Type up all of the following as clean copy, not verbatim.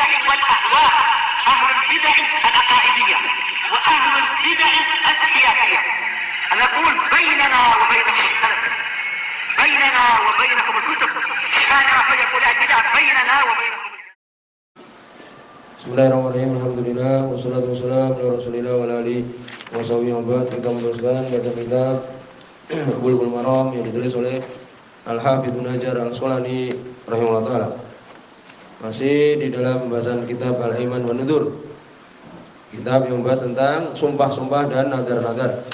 البدع والأهواء، أهل البدع العقائدية وأهل البدع السياسية. نقول بيننا وبينكم السلف، بيننا وبينكم الكتب، كان فيقول البدع بيننا وبينكم. Bismillahirrahmanirrahim. Alhamdulillah wassalatu wassalamu ala Rasulillah wa ala alihi washabihi wa ba'd. Kita meneruskan baca kitab Bulughul Maram yang ditulis oleh Al-Hafidz Ibnu Hajar Al-Asqalani rahimahullah taala. Masih di dalam pembahasan kitab Al-Aiman wan Nudzur. Kitab yang membahas tentang sumpah-sumpah dan nadar-nadar.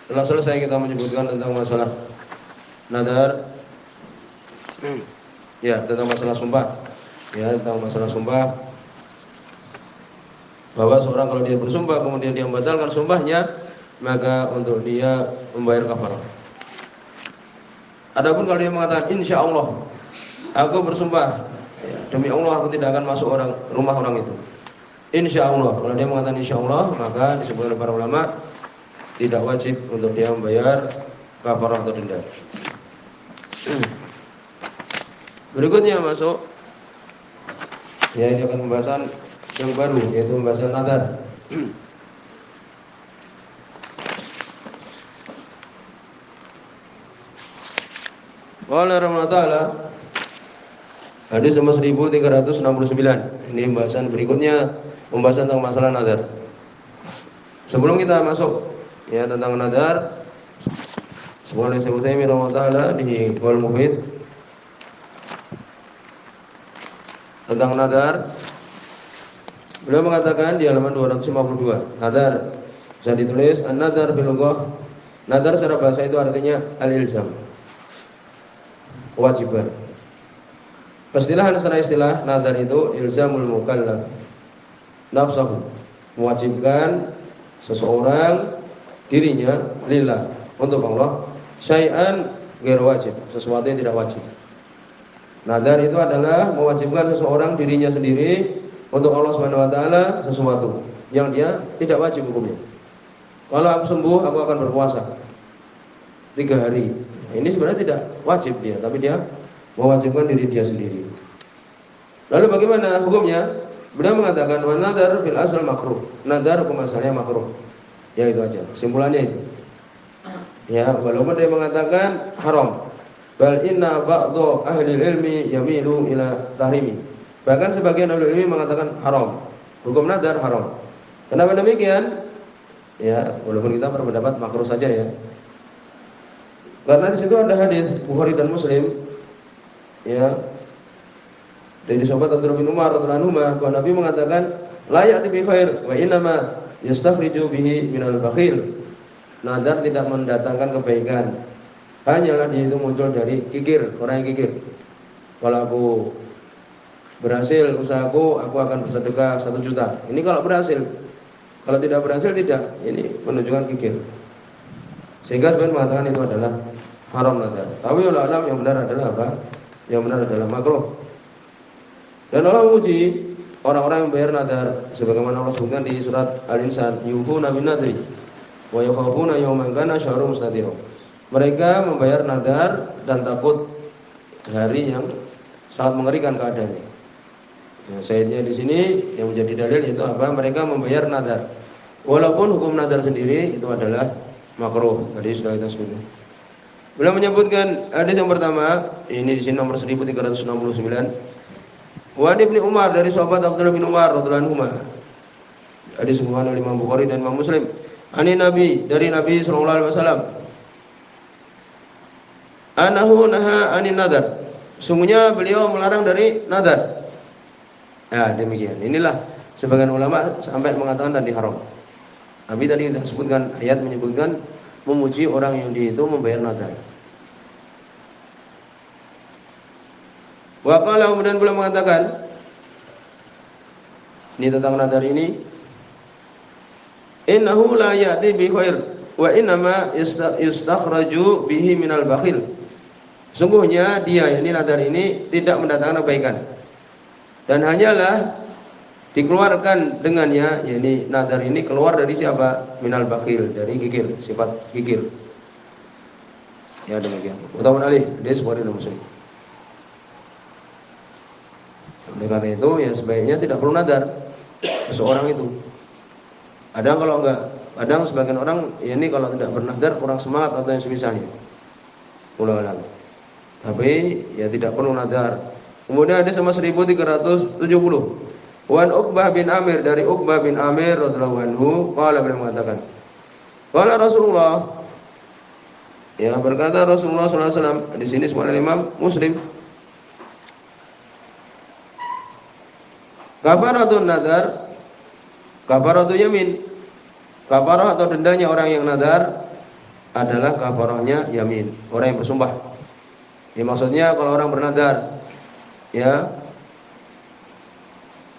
Setelah selesai kita menyebutkan tentang masalah nadar. Ya, tentang masalah sumpah. Ya, tentang masalah sumpah. Bahwa seorang kalau dia bersumpah kemudian dia membatalkan sumpahnya, maka untuk dia membayar kafarah. Adapun kalau dia mengatakan insya Allah aku bersumpah demi Allah aku tidak akan masuk rumah orang itu, insya Allah, kalau dia mengatakan insya Allah, maka disebut oleh para ulama tidak wajib untuk dia membayar kafarah atau denda. Berikutnya masuk ya, ini akan pembahasan yang baru, yaitu pembahasan nadar. Qala rahimahullah ta'ala, hadis nomor 1369. Ini pembahasan berikutnya, pembahasan tentang masalah nadar. Sebelum kita masuk ya tentang nadar, sebelum Syekh Utsaimin rahimahullah ta'ala di Qaul Mufid tentang nadar, beliau mengatakan di halaman 252, nadar bisa ditulis an-nadar bil lughah. Nadar secara bahasa itu artinya al-ilzam, kewajiban. Istilahan secara istilah, nadar itu ilzamul mukallaf nafsahu, mewajibkan seseorang dirinya lillah, untuk Allah, syai'an ghairu wajib, sesuatu yang tidak wajib. Nadar itu adalah mewajibkan seseorang dirinya sendiri untuk Allah Subhanahu wa taala sesuatu yang dia tidak wajib hukumnya. Kalau aku sembuh, aku akan berpuasa 3 hari. Nah, ini sebenarnya tidak wajib dia, tapi dia mewajibkan diri dia sendiri. Lalu bagaimana hukumnya? Beliau mengatakan wa nadar fil asal makruh. Nadar hukum asalnya makruh. Ya itu aja. Kesimpulannya itu. Ya, walaupun dia mengatakan haram. Bal inna ba'dhu ahli ilmi yamilu ila tahrimi. Bahkan sebagian ahli ilmi mengatakan haram. Hukum nadar haram. Kenapa demikian? Ya, walaupun kita berpendapat makruh saja ya. Karena di situ ada hadis Bukhari dan Muslim. Ya. Dari sahabat Abdullah bin Umar radhiyallahu anhu, bahwa Nabi mengatakan la ya'ti bi khair wa innama yastakhriju bihi minal bakhil. Nadar tidak mendatangkan kebaikan. Hanyalah dia itu muncul dari kikir, orang yang kikir. Kalau aku berhasil usahaku, aku akan bersedekah 1 juta. Ini kalau berhasil. Kalau tidak berhasil, tidak. Ini menunjukkan kikir. Sehingga sebenarnya mengatakan itu adalah haram nadar. Tapi ulama alam yang benar adalah apa? Yang benar adalah makruh. Dan Allah memuji orang-orang yang bayar nadar, sebagaimana Allah sebutkan di surat Al-Insan, yufuna bin nadri wa yakhafuna yawman kana syahru mustatir. Mereka membayar nadar dan takut hari yang sangat mengerikan keadaannya. Nah, syahidnya di sini yang menjadi dalil itu apa? Mereka membayar nadar. Walaupun hukum nadar sendiri itu adalah makruh. Tadi sudah kita sebutkan. Beliau menyebutkan hadis yang pertama, ini di sini nomor 1369. Wa Ibnu Umar, dari sahabat Abdullah bin Umar radhiyallahu anhu. Hadis riwayat oleh Imam Bukhari dan Imam Muslim. Ani Nabi, dari Nabi sallallahu alaihi wasallam. Anahu naha anin nadar. Sungguhnya beliau melarang dari nadar. Ya, demikian. Inilah sebagian ulama sampai mengatakan tadi haram. Nabi tadi sudah sebutkan, ayat menyebutkan memuji orang yang dia itu membayar nadar. Wa qala, kemudian beliau mengatakan, ini tentang nadar ini, innahu la ya'ti bi khair wa innama yustakhraju bihi minal bakhil. Sungguhnya dia, yakni nadar ini tidak mendatangkan kebaikan dan hanyalah dikeluarkan dengannya, yakni nadar ini keluar dari siapa? Minal bakhil, dari kikir, sifat kikir. Ya demikian. Muttafaqun alaih, hadis Bukhari dan Muslim. Oleh karena itu ya sebaiknya tidak perlu nadar seseorang itu. Ada kalau enggak, kadang sebagian orang ya ini kalau tidak bernadar kurang semangat atau yang semisalnya. Ulang-ulang. Tapi ya tidak perlu nadar. Kemudian ada sama 1370. Wan Uqbah bin Amir, dari Uqbah bin Amir radhiyallahu anhu, qala, beliau mengatakan, qala Rasulullah, ya berkata Rasulullah sallallahu alaihi wasallam, di sini semua Imam Muslim. Kafaratun nadar, kafaratu yamin. Kafarah atau dendanya orang yang nadar adalah kafarahnya yamin, orang yang bersumpah. Ya maksudnya kalau orang bernadar, ya,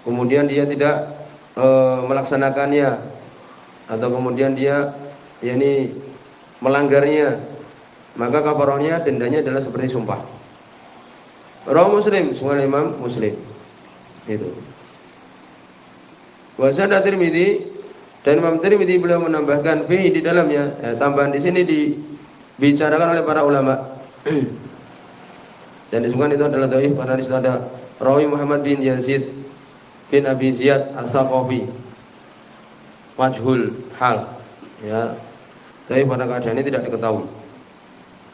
kemudian dia tidak melaksanakannya, atau kemudian dia yakni melanggarnya, maka kafarahnya dendanya adalah seperti sumpah. Rawi Muslim, semua Imam Muslim. Itu. Wa zada Tirmidzi, dan Imam Tirmidzi beliau menambahkan fi di dalamnya, tambahan di sini dibicarakan oleh para ulama. Dan disebutkan itu adalah dhaif karena di situ ada rawi Muhammad bin Yazid bin Abi Ziyad As-Saqafi, majhul hal, ya. Dhaif pada keadaan ini tidak diketahui.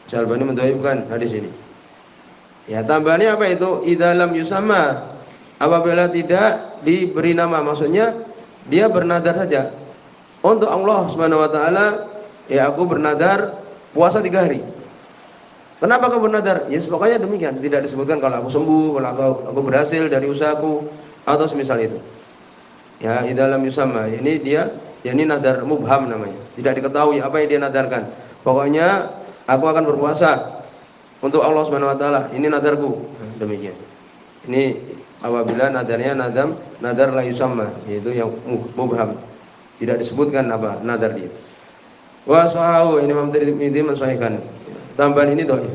Syalbani mendhaifkan hadis ini. Ya, tambahannya apa itu? Idza lam yusamma, apabila tidak diberi nama, maksudnya dia bernadar saja untuk Allah Subhanahu wa taala, ya aku bernadar puasa 3 hari. Kenapa kau bernadar? Ya pokoknya demikian, tidak disebutkan kalau aku sembuh, kalau aku berhasil dari usahaku atau semisal itu. Ya, idza lam yusamma, ini dia, ya ini nadar mubham namanya. Tidak diketahui apa yang dia nadarkan. Pokoknya aku akan berpuasa untuk Allah Subhanahu wa taala. Ini nadarku. Demikian. Ini apabila nadarnya nadar la yusamma, yaitu yang mubham. Tidak disebutkan apa nadar dia. Wa sahahu, ini Imam Tirmidzi mensahihkan. Tambahan ini dhaif.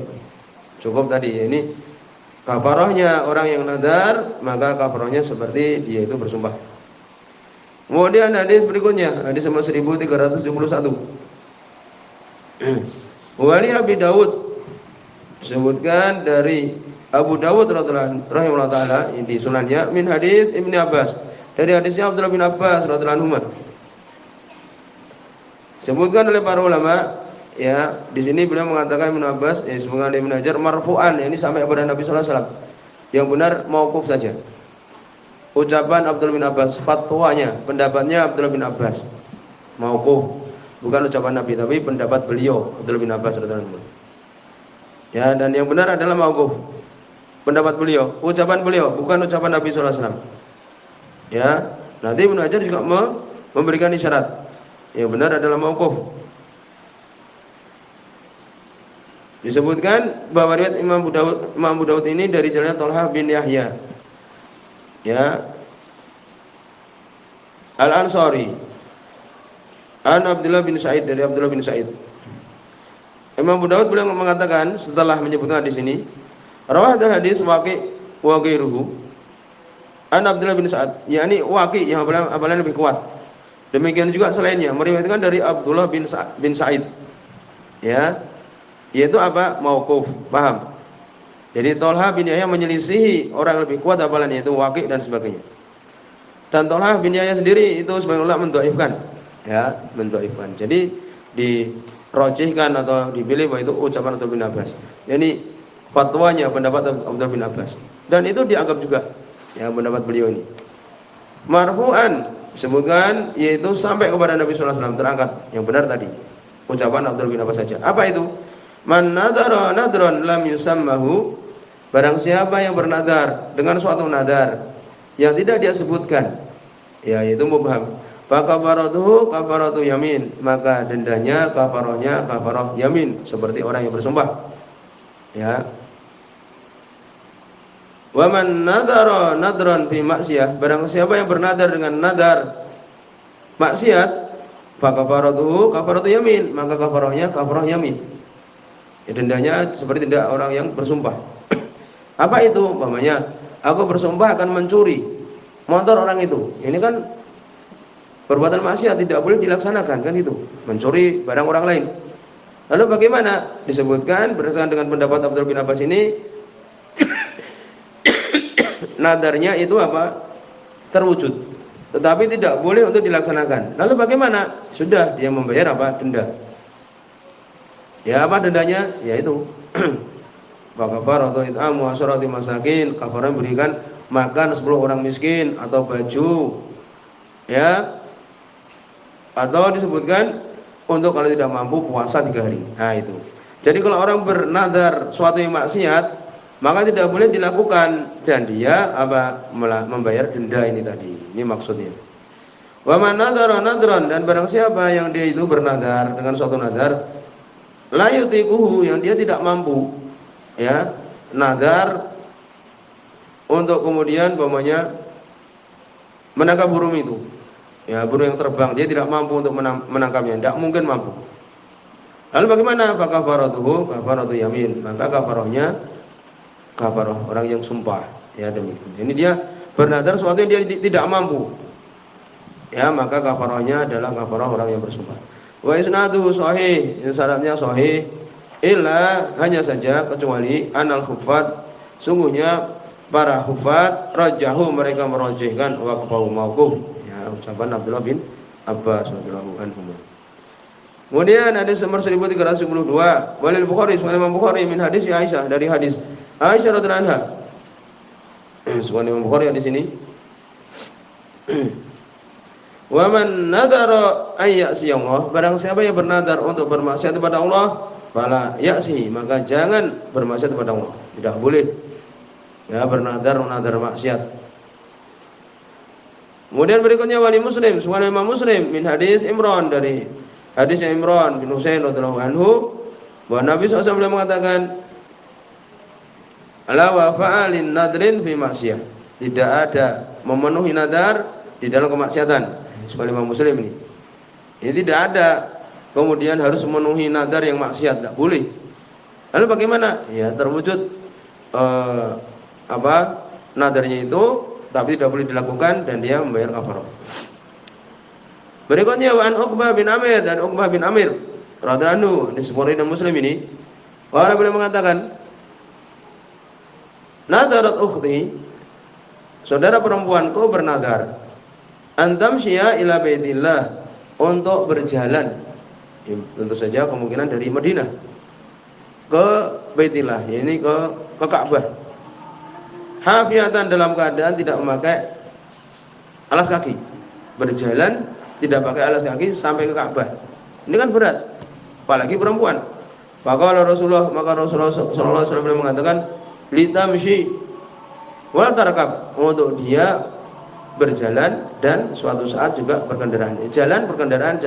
Cukup tadi, ini kafarahnya orang yang nadar, maka kafarahnya seperti dia itu bersumpah. Kemudian hadis berikutnya, hadis nomor 1371. Wali Abi Dawud, disebutkan dari Abu Dawud rahimahullah taala di sunannya, min hadis Ibnu Abbas, dari hadisnya Abdullah bin Abbas radhiyallahu anhu. Disebutkan oleh para ulama, ya, di sini beliau mengatakan Ibnu Abbas, disebutkan Ibnu Hajar marfu'an, ya, ini sampai kepada Nabi sallallahu alaihi wasallam. Yang benar mauquf saja. Ucapan Abdullah bin Abbas, fatwanya, pendapatnya Abdullah bin Abbas. Mauquf, bukan ucapan Nabi, tapi pendapat beliau Abdullah bin Abbas radhiyallahu anhu. Ya, dan yang benar adalah mauquf. Pendapat beliau, ucapan beliau, bukan ucapan Nabi sallallahu alaihi wasallam. Ya, nanti Ibnu Hajar juga memberikan isyarat. Yang benar adalah mauquf. Disebutkan bahwa riwayat Imam Abu Daud ini dari jalan Thalhah bin Yahya, ya, Al-Ansari, an Abdullah bin Sa'id, dari Abdullah bin Sa'id. Imam Abu Daud beliau mengatakan setelah menyebutkan di sini, rawah dan hadis Waqi' wa ghairuhu an Abdullah bin Sa'ad, yakni Waqi' yang hafalan lebih kuat. Demikian juga selainnya meriwayatkan dari Abdullah bin Sa'id, ya, yaitu apa? Mauquf, paham? Jadi Thalhah bin Yahya menyelisihi orang yang lebih kuat hafalannya, yaitu Waqi' dan sebagainya. Dan Thalhah bin Yahya sendiri itu sebagian ulama mendhaifkan, ya, mendhaifkan. Jadi dirojihkan atau dipilih bahwa itu ucapan Abdullah bin Abbas. Yani fatwanya, pendapat Abdullah bin Abbas. Dan itu dianggap juga, ya, pendapat beliau ini. Marfu'an, disebutkan yaitu sampai kepada Nabi sallallahu alaihi wasallam, terangkat. Yang benar tadi ucapan Abdullah bin Abbas saja. Apa itu? Man nadara nadran lam yusammahu, barang siapa yang bernadar dengan suatu nadar yang tidak dia sebutkan, ya, yaitu mubham, fa kafaratuhu kafaratu yamin, maka dendanya kafarahnya kafarah yamin, seperti orang yang bersumpah, ya. Wa man nadara nadran fi maksiyah, barang siapa yang bernadar dengan nadar maksiat, fa kafaratuhu kafaratu yamin, maka kafarahnya kafarah yamin. Ya, dendanya seperti denda orang yang bersumpah. Apa itu? Umpamanya, aku bersumpah akan mencuri motor orang itu. Ini kan perbuatan maksiat, tidak boleh dilaksanakan, kan itu. Mencuri barang orang lain. Lalu bagaimana? Disebutkan berdasarkan dengan pendapat Abdullah bin Abbas ini nadarnya itu apa? Terwujud. Tetapi tidak boleh untuk dilaksanakan. Lalu bagaimana? Sudah dia membayar apa? Denda. Ya apa dendanya? Yaitu kafaratu it'amu 10 masakin, kafarah berikan makan 10 orang miskin atau baju. Ya. Atau disebutkan untuk kalau tidak mampu puasa 3 hari. Nah itu. Jadi kalau orang bernadar suatu yang maksiat, maka tidak boleh dilakukan dan dia apa? Membayar denda ini tadi. Ini maksudnya. Wa man nadara nadran, dan barang siapa yang dia itu bernadar dengan suatu nadar la yutikuhu, yang dia tidak mampu, ya, nadar untuk kemudian umpamanya menangkap burung itu. Ya, burung yang terbang, dia tidak mampu untuk menangkapnya, tidak mungkin mampu. Lalu bagaimana? Fa kafaratuhu kafaratu yamin, maka kafarahnya kafarah orang yang sumpah. Ya demikian. Ini dia bernadar sesuatu yang dia tidak mampu. Ya, maka kafarahnya adalah kafarah orang yang bersumpah. Wa isnaduhu sahih, syaratnya sahih, illa, hanya saja kecuali anal hufat, sungguhnya para hufat rajahu, mereka merojihkan waqfahu mauquf. Ya, ucapan Abdullah bin Abbas radhiyallahu anhu. Kemudian hadis nomor 1372, walil Bukhari, Sunan Imam Bukhari min hadis Aisyah, dari hadis Aisyah radhiyallahu anha. Sunan Imam Bukhari di sini. Wa man nadara ay ya'si Allah, barang siapa yang bernadar untuk bermaksiat kepada Allah, fala ya'si, maka jangan bermaksiat kepada Allah. Tidak boleh ya bernadar maksiat. Kemudian berikutnya wali Muslim, Sunan Imam Muslim min hadis Imran, dari hadisnya Imran bin Husain radhiyallahu anhu, bahwa Nabi SAW mengatakan, ala wa fa'alin nadrin fi maksiyah, tidak ada memenuhi nadar di dalam kemaksiatan. Sunan Imam Muslim ini tidak ada kemudian harus memenuhi nadar yang maksiat, tidak boleh. Lalu bagaimana? Ya terwujud nadarnya itu, tapi tidak boleh dilakukan dan dia membayar kafarah. Berikutnya wa an Uqbah bin Amir, dan Uqbah bin Amir radhiyallahu anhu, disebut dalam Muslim ini, orang boleh mengatakan, nadarat ukhti, saudara perempuanku bernadar, antam syia ila baitillah, untuk berjalan, ya, tentu saja kemungkinan dari Madinah ke Baitillah, yakni ke Ka'bah, hafiatan, dalam keadaan tidak memakai alas kaki, berjalan tidak pakai alas kaki sampai ke Ka'bah. Ini kan berat, apalagi perempuan. Maka Rasulullah sallallahu alaihi wasallam mengatakan, litamshi wal tarakab, untuk dia berjalan dan suatu saat juga berkendaraan. Jalan berkendaraan.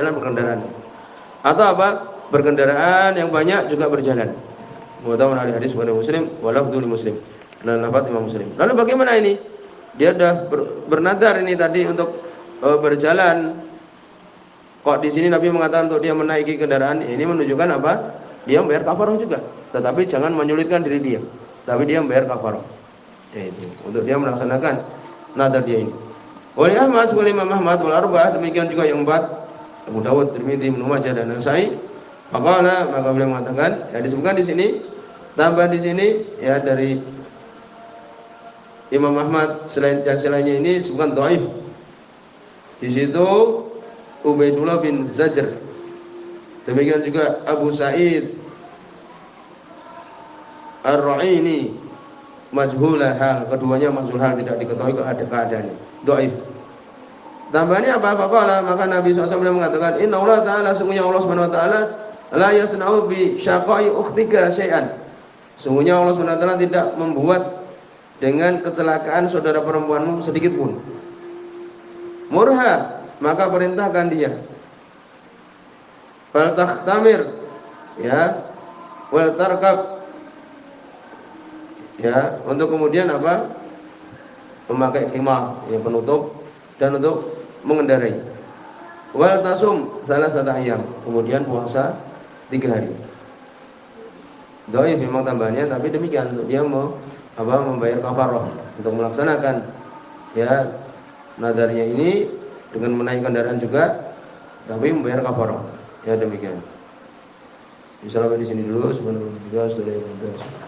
Atau apa? Berkendaraan yang banyak juga berjalan. Muhammad Ali hadis Bukhari Muslim, walafdhu li Muslim. Dan lafaz Imam Muslim. Lalu bagaimana ini? Dia sudah bernadar ini tadi untuk berjalan. Kok di sini Nabi mengatakan untuk dia menaiki kendaraan? Ini menunjukkan apa? Dia membayar kafarah juga. Tetapi jangan menyulitkan diri dia. Tapi dia membayar kafarah. Yaitu untuk dia melaksanakan nadar dia ini. Oleh Ahmad, oleh Imam Ahmad wal arba'ah, demikian juga yang 4, Abu Dawud, Tirmidzi, Ibnu Majah dan Nasa'i. Maka beliau mengatakan, ya disebutkan di sini, tambah di sini ya dari Imam Ahmad selainnya ini disebutkan dhaif. Di situ Ubaidullah bin Zajr. Demikian juga Abu Sa'id Ar-Ra'ini majhulah hal, keduanya majhul hal, tidak diketahui keadaannya, dhaif. Tambahnya apa? Maka Nabi SAW mengatakan, Inna Allah Ta'ala, sungguhnya Allah Subhanahu Wa Ta'ala la yasna'u bi syaqai ukhtika syai'an. Sungguhnya Allah Subhanahu Wa Ta'ala tidak membuat dengan kecelakaan saudara perempuanmu sedikit pun. Murha, maka perintahkan dia. Fal takhtamir, ya, wal tarkab, ya, untuk kemudian apa? Memakai khimar, ya, penutup, dan untuk mengendarai. Wal tasum salasata ayyam, kemudian puasa 3 hari. Dhaif memang tambahnya, tapi demikian untuk dia membayar kafarah untuk melaksanakan ya nadarnya ini dengan menaiki kendaraan juga, tapi membayar kafarah. Ya demikian. Insyaallah di sini dulu, subhanallah.